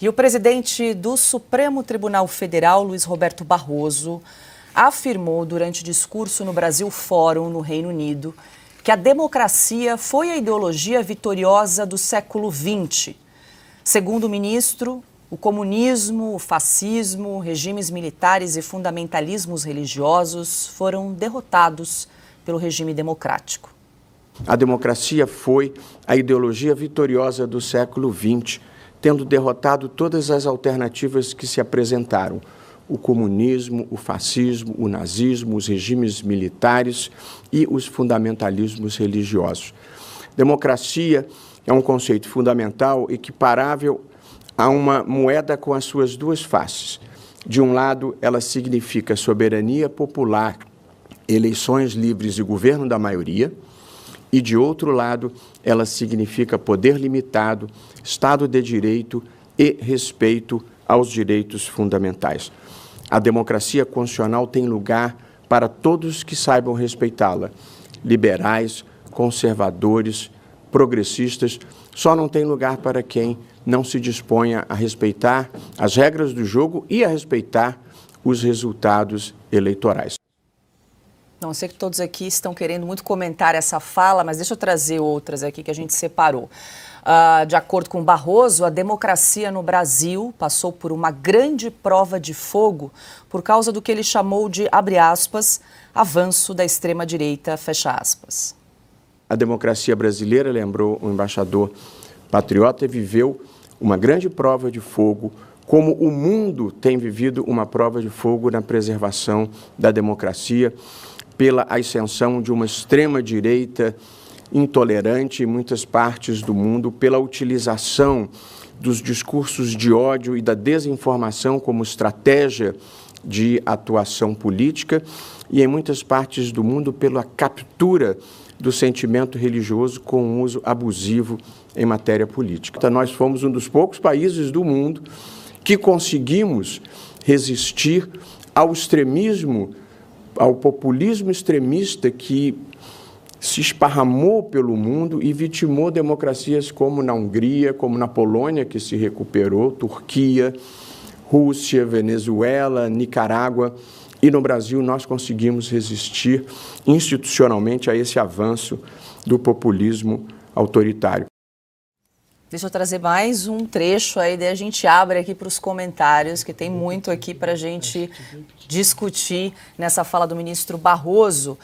E o presidente do Supremo Tribunal Federal, Luiz Roberto Barroso, afirmou durante discurso no Brasil Fórum, no Reino Unido, que a democracia foi a ideologia vitoriosa do século XX. Segundo o ministro, o comunismo, o fascismo, regimes militares e fundamentalismos religiosos foram derrotados pelo regime democrático. A democracia foi a ideologia vitoriosa do século XX, tendo derrotado todas as alternativas que se apresentaram: o comunismo, o fascismo, o nazismo, os regimes militares e os fundamentalismos religiosos. Democracia é um conceito fundamental equiparável a uma moeda com as suas duas faces. De um lado, ela significa soberania popular, eleições livres e governo da maioria, e, de outro lado, ela significa poder limitado, Estado de Direito e respeito aos direitos fundamentais. A democracia constitucional tem lugar para todos que saibam respeitá-la. Liberais, conservadores, progressistas, só não tem lugar para quem não se disponha a respeitar as regras do jogo e a respeitar os resultados eleitorais. Não, eu sei que todos aqui estão querendo muito comentar essa fala, mas deixa eu trazer outras aqui que a gente separou. De acordo com Barroso, a democracia no Brasil passou por uma grande prova de fogo por causa do que ele chamou de, abre aspas, avanço da extrema-direita, fecha aspas. A democracia brasileira, lembrou o embaixador patriota, viveu uma grande prova de fogo, como o mundo tem vivido uma prova de fogo na preservação da democracia, pela ascensão de uma extrema-direita intolerante em muitas partes do mundo, pela utilização dos discursos de ódio e da desinformação como estratégia de atuação política e, em muitas partes do mundo, pela captura do sentimento religioso com uso abusivo em matéria política. Então, nós fomos um dos poucos países do mundo que conseguimos resistir ao extremismo, ao populismo extremista que se esparramou pelo mundo e vitimou democracias como na Hungria, como na Polônia, que se recuperou, Turquia, Rússia, Venezuela, Nicarágua. E no Brasil nós conseguimos resistir institucionalmente a esse avanço do populismo autoritário. Deixa eu trazer mais um trecho aí, daí a gente abre aqui para os comentários, que tem muito aqui para a gente discutir nessa fala do ministro Barroso.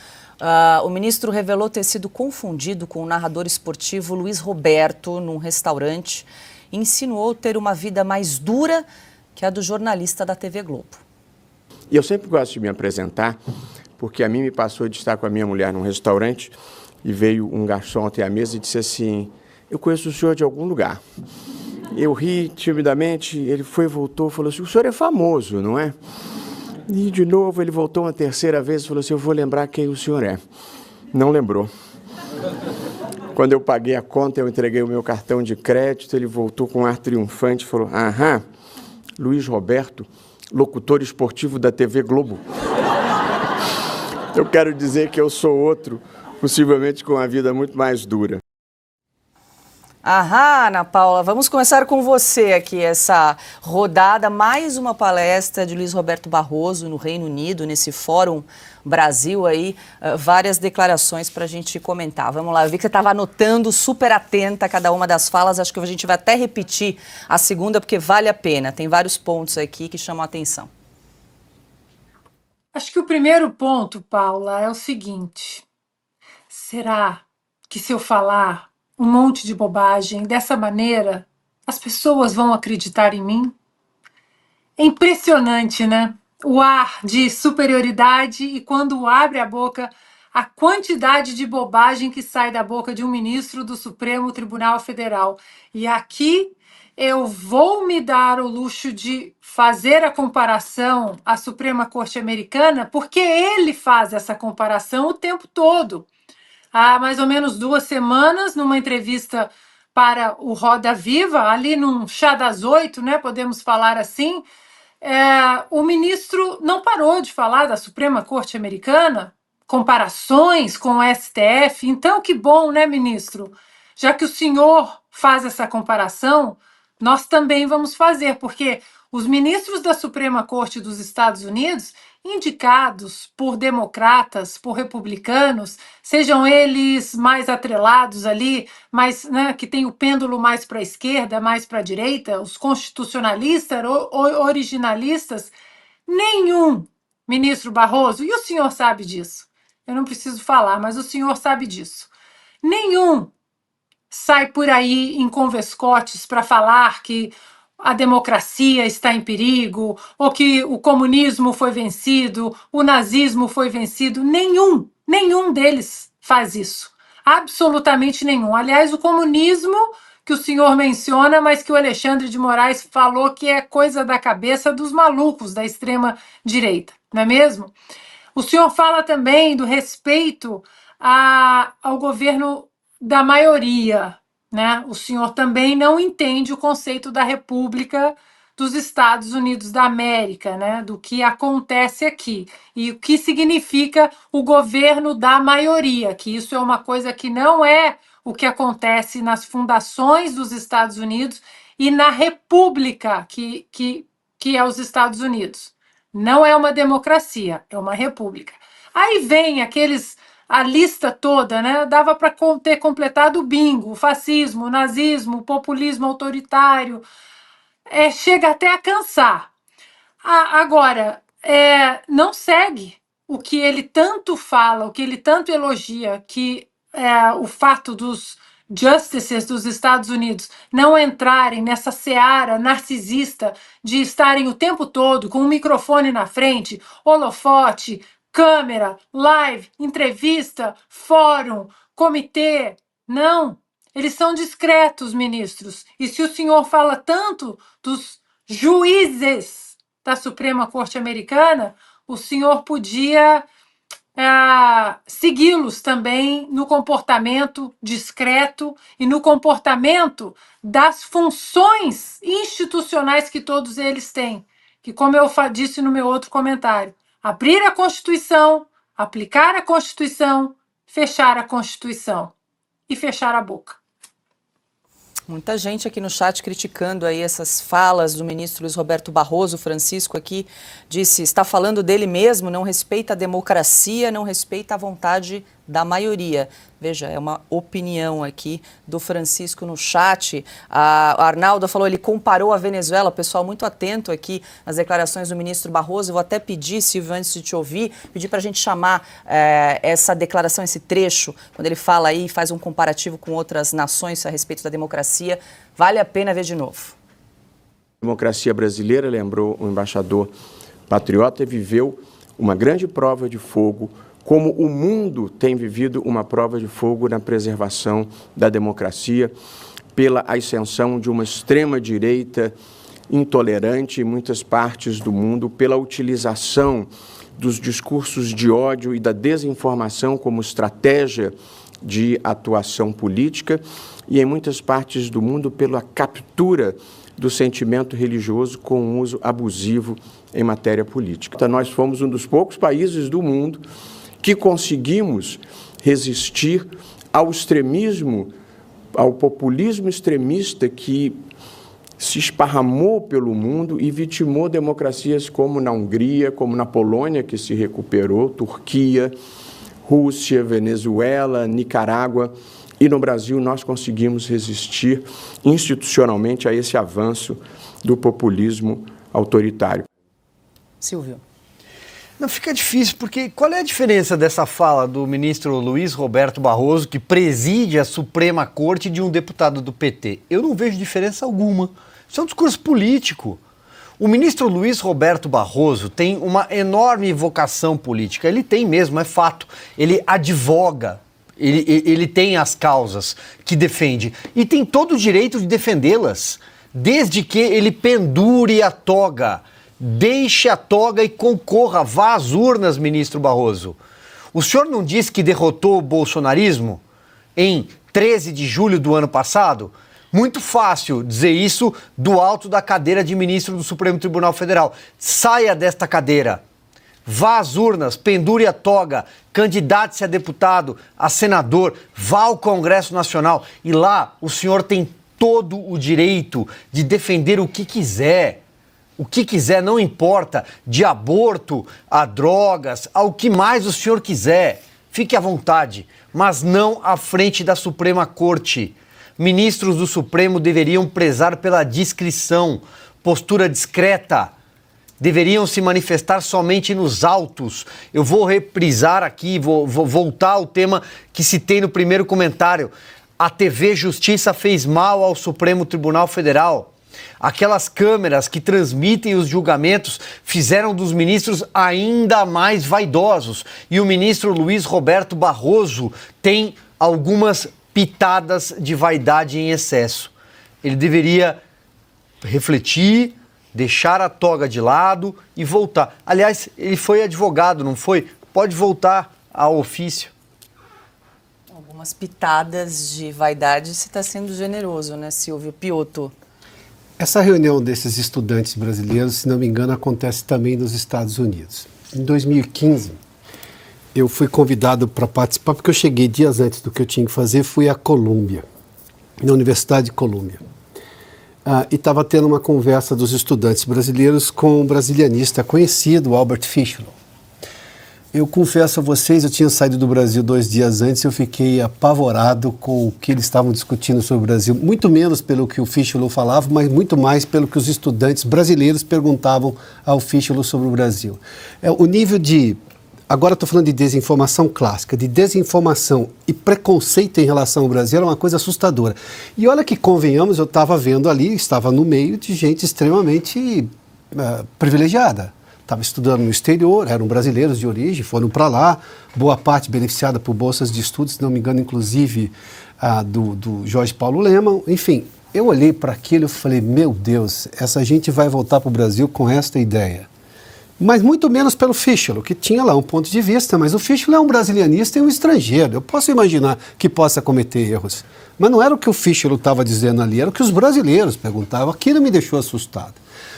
O ministro revelou ter sido confundido com o narrador esportivo Luiz Roberto num restaurante e insinuou ter uma vida mais dura que a do jornalista da TV Globo. E eu sempre gosto de me apresentar, porque a mim me passou de estar com a minha mulher num restaurante e veio um garçom até a mesa e disse assim: eu conheço o senhor de algum lugar. Eu ri timidamente, ele foi e voltou, falou assim: o senhor é famoso, não é? E de novo ele voltou uma terceira vez e falou assim: eu vou lembrar quem o senhor é. Não lembrou. Quando eu paguei a conta, eu entreguei o meu cartão de crédito, ele voltou com um ar triunfante e falou: aham, Luiz Roberto, locutor esportivo da TV Globo. Eu quero dizer que eu sou outro, possivelmente com uma vida muito mais dura. Aham, Ana Paula, vamos começar com você aqui, essa rodada, mais uma palestra de Luiz Roberto Barroso no Reino Unido, nesse Fórum Brasil aí, várias declarações para a gente comentar. Vamos lá, eu vi que você estava anotando, super atenta a cada uma das falas, acho que a gente vai até repetir a segunda, porque vale a pena, tem vários pontos aqui que chamam a atenção. Acho que o primeiro ponto, Paula, é o seguinte: será que se eu falar um monte de bobagem dessa maneira, as pessoas vão acreditar em mim? É impressionante, né? O ar de superioridade e quando abre a boca, a quantidade de bobagem que sai da boca de um ministro do Supremo Tribunal Federal. E aqui eu vou me dar o luxo de fazer a comparação à Suprema Corte Americana, porque ele faz essa comparação o tempo todo. Há mais ou menos 2 semanas, numa entrevista para o Roda Viva, ali num chá das 8, né, podemos falar assim, o ministro não parou de falar da Suprema Corte Americana, comparações com o STF. Então, que bom, né, ministro? Já que o senhor faz essa comparação, nós também vamos fazer, porque os ministros da Suprema Corte dos Estados Unidos, indicados por democratas, por republicanos, sejam eles mais atrelados ali, mais, né, que tem o pêndulo mais para a esquerda, mais para a direita, os constitucionalistas ou originalistas, nenhum ministro Barroso, e o senhor sabe disso, eu não preciso falar, mas o senhor sabe disso, nenhum sai por aí em converscotes para falar que a democracia está em perigo, ou que o comunismo foi vencido, o nazismo foi vencido. Nenhum deles faz isso. Absolutamente nenhum. Aliás, o comunismo que o senhor menciona, mas que o Alexandre de Moraes falou que é coisa da cabeça dos malucos da extrema direita, não é mesmo? O senhor fala também do respeito ao governo da maioria, né? O senhor também não entende o conceito da República dos Estados Unidos da América, né? Do que acontece aqui e o que significa o governo da maioria, que isso é uma coisa que não é o que acontece nas fundações dos Estados Unidos e na República que é os Estados Unidos. Não é uma democracia, é uma república. Aí vem a lista toda, né? Dava para ter completado o bingo: o fascismo, o nazismo, o populismo autoritário. Chega até a cansar. Agora, não segue o que ele tanto fala, o que ele tanto elogia, que o fato dos justices dos Estados Unidos não entrarem nessa seara narcisista de estarem o tempo todo com um microfone na frente, holofote, câmera, live, entrevista, fórum, comitê. Não, eles são discretos, ministros. E se o senhor fala tanto dos juízes da Suprema Corte Americana, o senhor podia segui-los também no comportamento discreto e no comportamento das funções institucionais que todos eles têm, que, como eu disse no meu outro comentário, abrir a Constituição, aplicar a Constituição, fechar a Constituição e fechar a boca. Muita gente aqui no chat criticando aí essas falas do ministro Luiz Roberto Barroso. Francisco aqui disse, está falando dele mesmo, não respeita a democracia, não respeita a vontade da maioria. Veja, é uma opinião aqui do Francisco no chat. A Arnaldo falou, ele comparou a Venezuela, o pessoal muito atento aqui às declarações do ministro Barroso. Eu vou até pedir, Silvio, antes de te ouvir, pedir para a gente chamar essa declaração, esse trecho, quando ele fala aí, faz um comparativo com outras nações a respeito da democracia. Vale a pena ver de novo. A democracia brasileira, lembrou o embaixador patriota, viveu uma grande prova de fogo, como o mundo tem vivido uma prova de fogo na preservação da democracia, pela ascensão de uma extrema-direita intolerante em muitas partes do mundo, pela utilização dos discursos de ódio e da desinformação como estratégia de atuação política, e em muitas partes do mundo pela captura do sentimento religioso com um uso abusivo em matéria política. Então, nós fomos um dos poucos países do mundo que conseguimos resistir ao extremismo, ao populismo extremista que se esparramou pelo mundo e vitimou democracias como na Hungria, como na Polônia, que se recuperou, Turquia, Rússia, Venezuela, Nicarágua. E no Brasil nós conseguimos resistir institucionalmente a esse avanço do populismo autoritário. Silvio. Não, fica difícil, porque qual é a diferença dessa fala do ministro Luiz Roberto Barroso, que preside a Suprema Corte, de um deputado do PT? Eu não vejo diferença alguma. Isso é um discurso político. O ministro Luiz Roberto Barroso tem uma enorme vocação política. Ele tem mesmo, é fato. Ele advoga, ele tem as causas que defende e tem todo o direito de defendê-las, desde que ele pendure a toga. Deixe a toga e concorra, vá às urnas, ministro Barroso. O senhor não disse que derrotou o bolsonarismo em 13 de julho do ano passado? Muito fácil dizer isso do alto da cadeira de ministro do Supremo Tribunal Federal. Saia desta cadeira, vá às urnas, pendure a toga, candidate-se a deputado, a senador, vá ao Congresso Nacional e lá o senhor tem todo o direito de defender o que quiser. O que quiser, não importa, de aborto a drogas, ao que mais o senhor quiser. Fique à vontade, mas não à frente da Suprema Corte. Ministros do Supremo deveriam prezar pela discrição, postura discreta. Deveriam se manifestar somente nos autos. Eu vou reprisar aqui, vou voltar ao tema que citei no primeiro comentário. A TV Justiça fez mal ao Supremo Tribunal Federal. Aquelas câmeras que transmitem os julgamentos fizeram dos ministros ainda mais vaidosos. E o ministro Luiz Roberto Barroso tem algumas pitadas de vaidade em excesso. Ele deveria refletir, deixar a toga de lado e voltar. Aliás, ele foi advogado, não foi? Pode voltar ao ofício. Algumas pitadas de vaidade, você está sendo generoso, né, Silvio Piotto? Essa reunião desses estudantes brasileiros, se não me engano, acontece também nos Estados Unidos. Em 2015, eu fui convidado para participar, porque eu cheguei dias antes do que eu tinha que fazer, fui à Colômbia, na Universidade de Colômbia. E estava tendo uma conversa dos estudantes brasileiros com um brasilianista conhecido, Albert Fischler. Eu confesso a vocês, eu tinha saído do Brasil 2 dias antes e eu fiquei apavorado com o que eles estavam discutindo sobre o Brasil. Muito menos pelo que o Fischler falava, mas muito mais pelo que os estudantes brasileiros perguntavam ao Fischler sobre o Brasil. O nível de... Agora estou falando de desinformação clássica, de desinformação e preconceito em relação ao Brasil era uma coisa assustadora. E olha que, convenhamos, eu estava vendo ali, estava no meio de gente extremamente privilegiada. Estava estudando no exterior, eram brasileiros de origem, foram para lá, boa parte beneficiada por bolsas de estudos, se não me engano, inclusive do Jorge Paulo Lemann. Enfim, eu olhei para aquilo e falei, meu Deus, essa gente vai voltar para o Brasil com esta ideia. Mas muito menos pelo Fischler, que tinha lá um ponto de vista, mas o Fischler é um brasilianista e um estrangeiro. Eu posso imaginar que possa cometer erros. Mas não era o que o Fischler estava dizendo ali, era o que os brasileiros perguntavam. Aquilo me deixou assustado.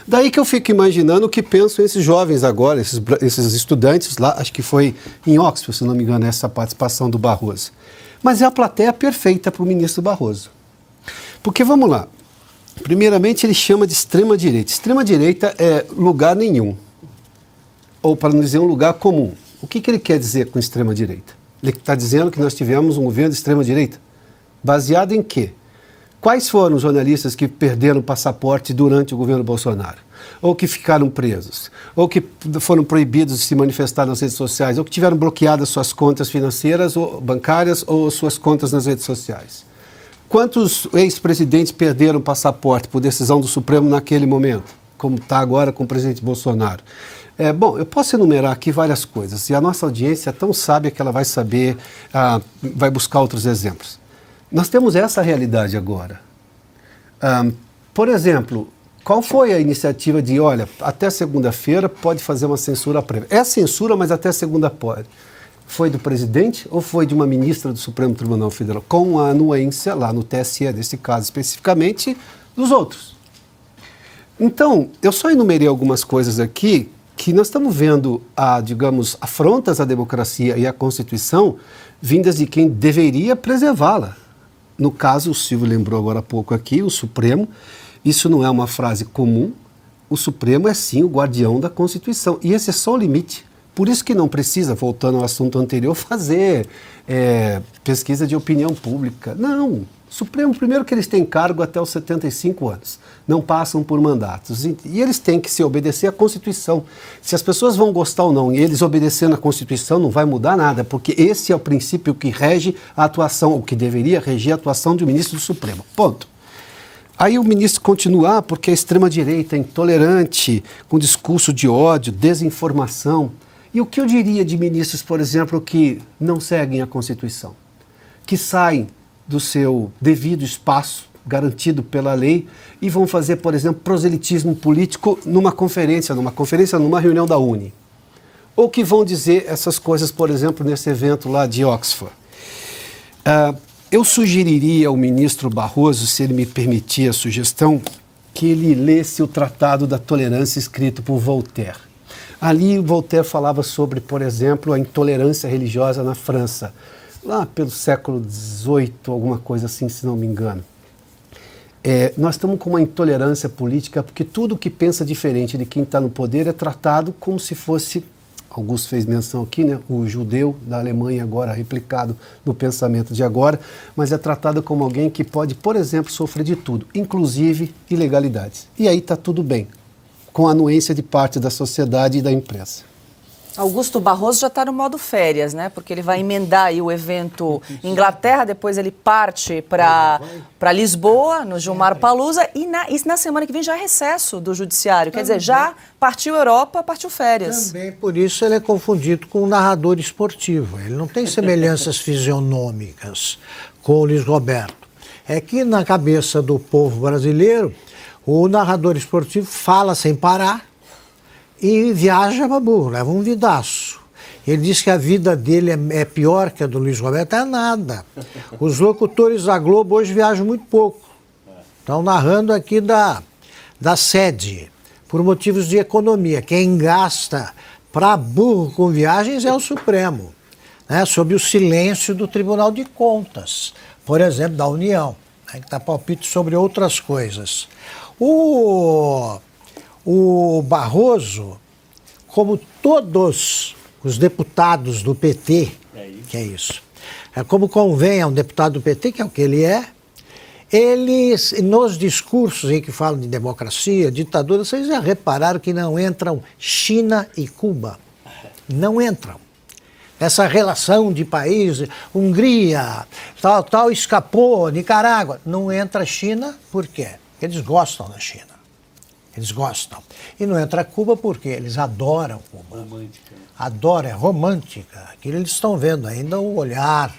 Daí que eu fico imaginando o que pensam esses jovens agora, esses estudantes lá, acho que foi em Oxford, se não me engano, essa participação do Barroso. Mas é a plateia perfeita para o ministro Barroso. Porque, vamos lá, primeiramente ele chama de extrema-direita. Extrema-direita é lugar nenhum, ou para não dizer um lugar comum. O que ele quer dizer com extrema-direita? Ele está dizendo que nós tivemos um governo de extrema-direita. Baseado em quê? Quais foram os jornalistas que perderam o passaporte durante o governo Bolsonaro? Ou que ficaram presos? Ou que foram proibidos de se manifestar nas redes sociais? Ou que tiveram bloqueadas suas contas financeiras ou bancárias ou suas contas nas redes sociais? Quantos ex-presidentes perderam o passaporte por decisão do Supremo naquele momento? Como está agora com o presidente Bolsonaro? Bom, eu posso enumerar aqui várias coisas. E a nossa audiência é tão sábia que ela vai saber, vai buscar outros exemplos. Nós temos essa realidade agora. Por exemplo, qual foi a iniciativa de, olha, até segunda-feira pode fazer uma censura prévia? É censura, mas até segunda pode. Foi do presidente ou foi de uma ministra do Supremo Tribunal Federal? Com a anuência lá no TSE, nesse caso especificamente, dos outros. Então, eu só enumerei algumas coisas aqui que nós estamos vendo, digamos, afrontas à democracia e à Constituição vindas de quem deveria preservá-la. No caso, o Silvio lembrou agora há pouco aqui, o Supremo, isso não é uma frase comum, o Supremo é sim o guardião da Constituição, e esse é só o limite. Por isso que não precisa, voltando ao assunto anterior, fazer pesquisa de opinião pública. Não, o Supremo, primeiro que eles têm cargo até os 75 anos, não passam por mandatos, e eles têm que se obedecer à Constituição. Se as pessoas vão gostar ou não, e eles obedecendo à Constituição, não vai mudar nada, porque esse é o princípio que rege a atuação, o que deveria reger a atuação do ministro do Supremo. Ponto. Aí o ministro continua, porque a extrema-direita é intolerante, com discurso de ódio, desinformação. E o que eu diria de ministros, por exemplo, que não seguem a Constituição, que saem do seu devido espaço garantido pela lei e vão fazer, por exemplo, proselitismo político numa reunião da UNE. Ou que vão dizer essas coisas, por exemplo, nesse evento lá de Oxford. Eu sugeriria ao ministro Barroso, se ele me permitir a sugestão, que ele lesse o Tratado da Tolerância escrito por Voltaire. Ali Voltaire falava sobre, por exemplo, a intolerância religiosa na França, lá pelo século XVIII, alguma coisa assim, se não me engano. Nós estamos com uma intolerância política porque tudo que pensa diferente de quem está no poder é tratado como se fosse, Augusto fez menção aqui, né, o judeu da Alemanha agora replicado no pensamento de agora, mas é tratado como alguém que pode, por exemplo, sofrer de tudo, inclusive ilegalidades. E aí está tudo bem, com a anuência de parte da sociedade e da imprensa. Augusto Barroso já está no modo férias, né? Porque ele vai emendar aí o evento Inglaterra, depois ele parte para Lisboa, no Gilmar Palusa, e na semana que vem já é recesso do Judiciário. Quer dizer, já partiu Europa, partiu férias. Também por isso ele é confundido com um narrador esportivo. Ele não tem semelhanças fisionômicas com o Luiz Roberto. É que na cabeça do povo brasileiro, o narrador esportivo fala sem parar, e viaja para burro, leva um vidaço. Ele diz que a vida dele é pior que a do Luiz Roberto. É nada. Os locutores da Globo hoje viajam muito pouco. Estão narrando aqui da sede, por motivos de economia. Quem gasta para burro com viagens é o Supremo, né, sob o silêncio do Tribunal de Contas, por exemplo, da União, né, que dá palpite sobre outras coisas. O Barroso, como todos os deputados do PT, que é isso, como convém a um deputado do PT, que é o que ele é, eles, nos discursos em que falam de democracia, ditadura, vocês já repararam que não entram China e Cuba. Não entram. Essa relação de países, Hungria, tal, escapou, Nicarágua. Não entra China, por quê? Porque eles gostam da China. Eles gostam. E não entra Cuba porque eles adoram Cuba. Romântica. Adoram, é romântica. Aquilo eles estão vendo ainda o olhar,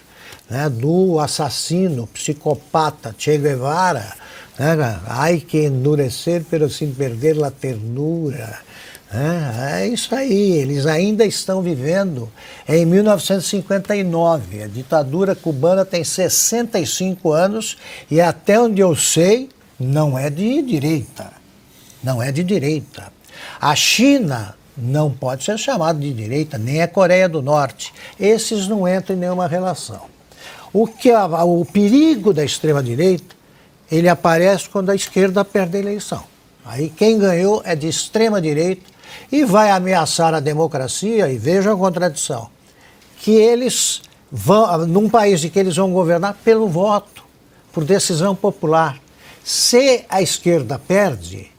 né, do assassino, psicopata Che Guevara. Né? Ai que endurecer, pero sin perder la ternura. É isso aí, eles ainda estão vivendo em 1959. A ditadura cubana tem 65 anos e até onde eu sei, não é de direita. Não é de direita. A China não pode ser chamada de direita, nem a Coreia do Norte. Esses não entram em nenhuma relação. O perigo da extrema-direita, ele aparece quando a esquerda perde a eleição. Aí quem ganhou é de extrema-direita e vai ameaçar a democracia, e veja a contradição, que eles vão, num país em que eles vão governar pelo voto, por decisão popular. Se a esquerda perde,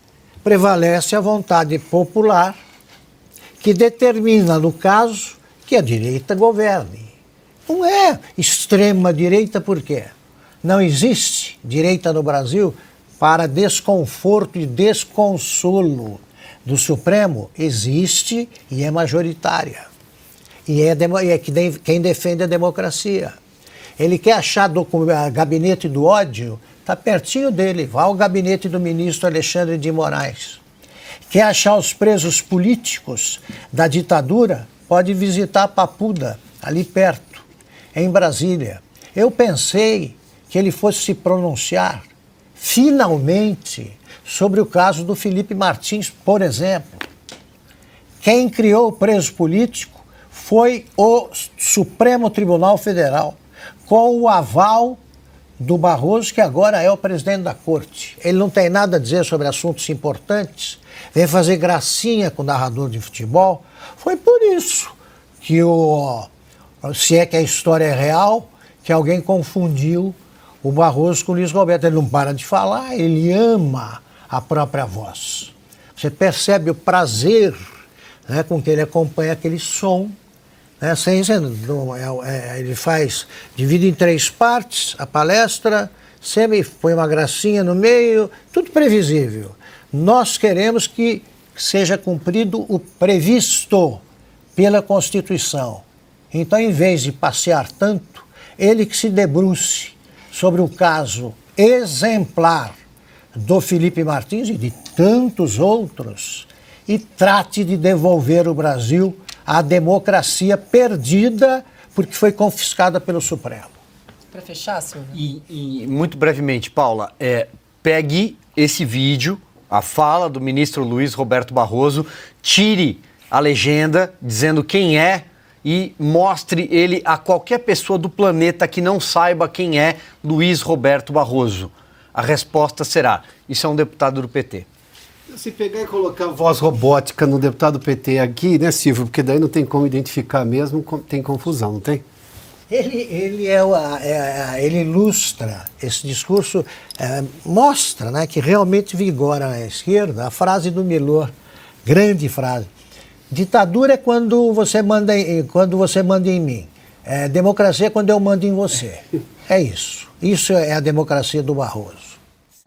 prevalece a vontade popular, que determina, no caso, que a direita governe. Não é extrema-direita, por quê? Não existe direita no Brasil para desconforto e desconsolo do Supremo. Existe e é majoritária. E é quem defende a democracia. Ele quer achar gabinete do ódio, está pertinho dele, vai ao gabinete do ministro Alexandre de Moraes. Quer achar os presos políticos da ditadura, pode visitar Papuda, ali perto, em Brasília. Eu pensei que ele fosse se pronunciar, finalmente, sobre o caso do Felipe Martins, por exemplo. Quem criou o preso político foi o Supremo Tribunal Federal, com o aval do Barroso, que agora é o presidente da corte. Ele não tem nada a dizer sobre assuntos importantes, vem fazer gracinha com o narrador de futebol. Foi por isso que se é que a história é real, que alguém confundiu o Barroso com o Luiz Roberto. Ele não para de falar, ele ama a própria voz. Você percebe o prazer, né, com que ele acompanha aquele som. Ele divide em 3 partes a palestra, sempre põe uma gracinha no meio, tudo previsível. Nós queremos que seja cumprido o previsto pela Constituição. Então, em vez de passear tanto, ele que se debruce sobre o caso exemplar do Felipe Martins e de tantos outros e trate de devolver o Brasil à democracia perdida porque foi confiscada pelo Supremo. Para fechar, Silvio? E muito brevemente, Paula, pegue esse vídeo, a fala do ministro Luiz Roberto Barroso, tire a legenda dizendo quem é e mostre ele a qualquer pessoa do planeta que não saiba quem é Luiz Roberto Barroso. a resposta será: isso é um deputado do PT. Se pegar e colocar voz robótica no deputado do PT aqui, né, Silvio? Porque daí não tem como identificar mesmo, tem confusão, não tem? Ele ilustra esse discurso, mostra, né, que realmente vigora à esquerda a frase do Milor, grande frase. Ditadura é quando você manda em mim. Democracia é quando eu mando em você. É isso. Isso é a democracia do Barroso.